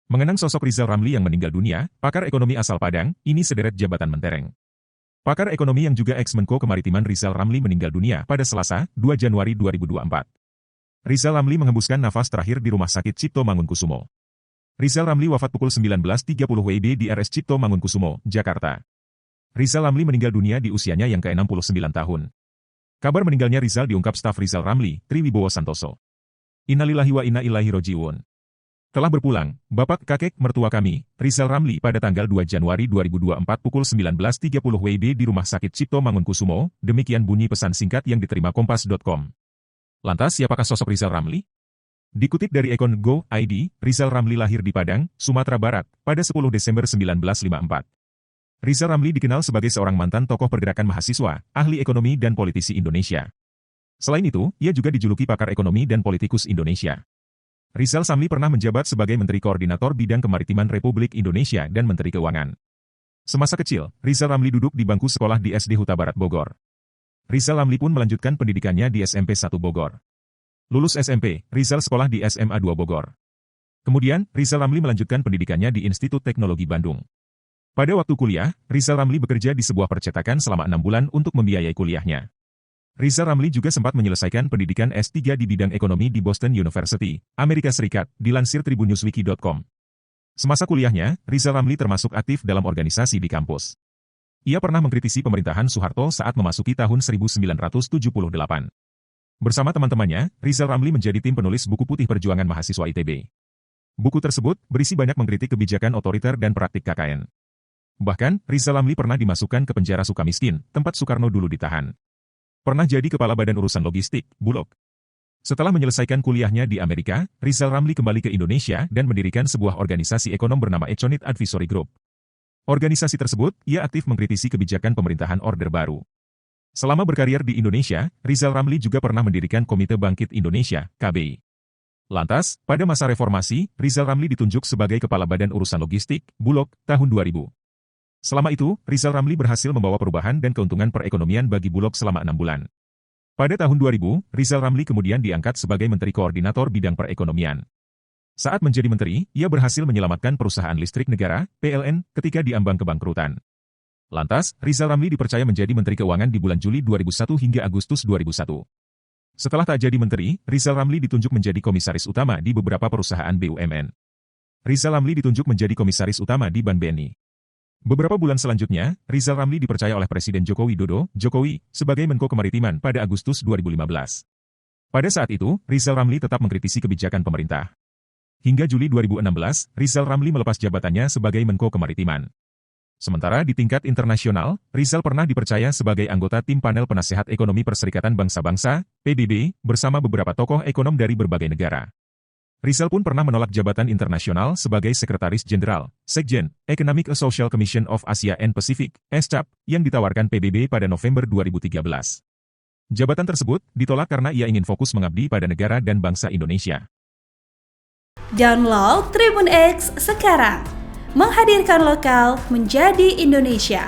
Mengenang sosok Rizal Ramli yang meninggal dunia, pakar ekonomi asal Padang, ini sederet jabatan mentereng. Pakar ekonomi yang juga ex-Menko Kemaritiman Rizal Ramli meninggal dunia pada Selasa, 2 Januari 2024. Rizal Ramli menghembuskan nafas terakhir di Rumah Sakit Cipto Mangunkusumo. Rizal Ramli wafat pukul 19.30 WIB di RS Cipto Mangunkusumo, Jakarta. Rizal Ramli meninggal dunia di usianya yang ke-69 tahun. Kabar meninggalnya Rizal diungkap staf Rizal Ramli, Triwibowo Santoso. Innalillahi wa inna ilaihi raji'un. Telah berpulang, Bapak kakek mertua kami, Rizal Ramli pada tanggal 2 Januari 2024 pukul 19.30 WIB di Rumah Sakit Cipto Mangunkusumo, demikian bunyi pesan singkat yang diterima Kompas.com. Lantas siapakah sosok Rizal Ramli? Dikutip dari akun Go.id, Rizal Ramli lahir di Padang, Sumatera Barat, pada 10 Desember 1954. Rizal Ramli dikenal sebagai seorang mantan tokoh pergerakan mahasiswa, ahli ekonomi dan politisi Indonesia. Selain itu, ia juga dijuluki pakar ekonomi dan politikus Indonesia. Rizal Ramli pernah menjabat sebagai Menteri Koordinator Bidang Kemaritiman Republik Indonesia dan Menteri Keuangan. Semasa kecil, Rizal Ramli duduk di bangku sekolah di SD Huta Barat Bogor. Rizal Ramli pun melanjutkan pendidikannya di SMP 1 Bogor. Lulus SMP, Rizal sekolah di SMA 2 Bogor. Kemudian, Rizal Ramli melanjutkan pendidikannya di Institut Teknologi Bandung. Pada waktu kuliah, Rizal Ramli bekerja di sebuah percetakan selama 6 bulan untuk membiayai kuliahnya. Rizal Ramli juga sempat menyelesaikan pendidikan S3 di bidang ekonomi di Boston University, Amerika Serikat, dilansir tribunnewswiki.com. Semasa kuliahnya, Rizal Ramli termasuk aktif dalam organisasi di kampus. Ia pernah mengkritisi pemerintahan Soeharto saat memasuki tahun 1978. Bersama teman-temannya, Rizal Ramli menjadi tim penulis buku Putih Perjuangan Mahasiswa ITB. Buku tersebut berisi banyak mengkritik kebijakan otoriter dan praktik KKN. Bahkan, Rizal Ramli pernah dimasukkan ke penjara Sukamiskin, tempat Soekarno dulu ditahan. Pernah jadi Kepala Badan Urusan Logistik, Bulog. Setelah menyelesaikan kuliahnya di Amerika, Rizal Ramli kembali ke Indonesia dan mendirikan sebuah organisasi ekonom bernama Echonit Advisory Group. Organisasi tersebut, ia aktif mengkritisi kebijakan pemerintahan Orde Baru. Selama berkarier di Indonesia, Rizal Ramli juga pernah mendirikan Komite Bangkit Indonesia, KBI. Lantas, pada masa reformasi, Rizal Ramli ditunjuk sebagai Kepala Badan Urusan Logistik, Bulog, tahun 2000. Selama itu, Rizal Ramli berhasil membawa perubahan dan keuntungan perekonomian bagi Bulog selama 6 bulan. Pada tahun 2000, Rizal Ramli kemudian diangkat sebagai Menteri Koordinator Bidang Perekonomian. Saat menjadi menteri, ia berhasil menyelamatkan perusahaan listrik negara, PLN, ketika diambang kebangkrutan. Lantas, Rizal Ramli dipercaya menjadi Menteri Keuangan di bulan Juli 2001 hingga Agustus 2001. Setelah tak jadi menteri, Rizal Ramli ditunjuk menjadi komisaris utama di beberapa perusahaan BUMN. Rizal Ramli ditunjuk menjadi komisaris utama di Bank BNI. Beberapa bulan selanjutnya, Rizal Ramli dipercaya oleh Presiden Joko Widodo, Jokowi, sebagai Menko Kemaritiman pada Agustus 2015. Pada saat itu, Rizal Ramli tetap mengkritisi kebijakan pemerintah. Hingga Juli 2016, Rizal Ramli melepas jabatannya sebagai Menko Kemaritiman. Sementara di tingkat internasional, Rizal pernah dipercaya sebagai anggota tim panel penasehat ekonomi Perserikatan Bangsa-Bangsa, PBB, bersama beberapa tokoh ekonom dari berbagai negara. Rizal pun pernah menolak jabatan internasional sebagai Sekretaris Jenderal, Sekjen, Economic and Social Commission of Asia and Pacific, ESCAP, yang ditawarkan PBB pada November 2013. Jabatan tersebut ditolak karena ia ingin fokus mengabdi pada negara dan bangsa Indonesia. Download Tribun X sekarang, menghadirkan lokal menjadi Indonesia.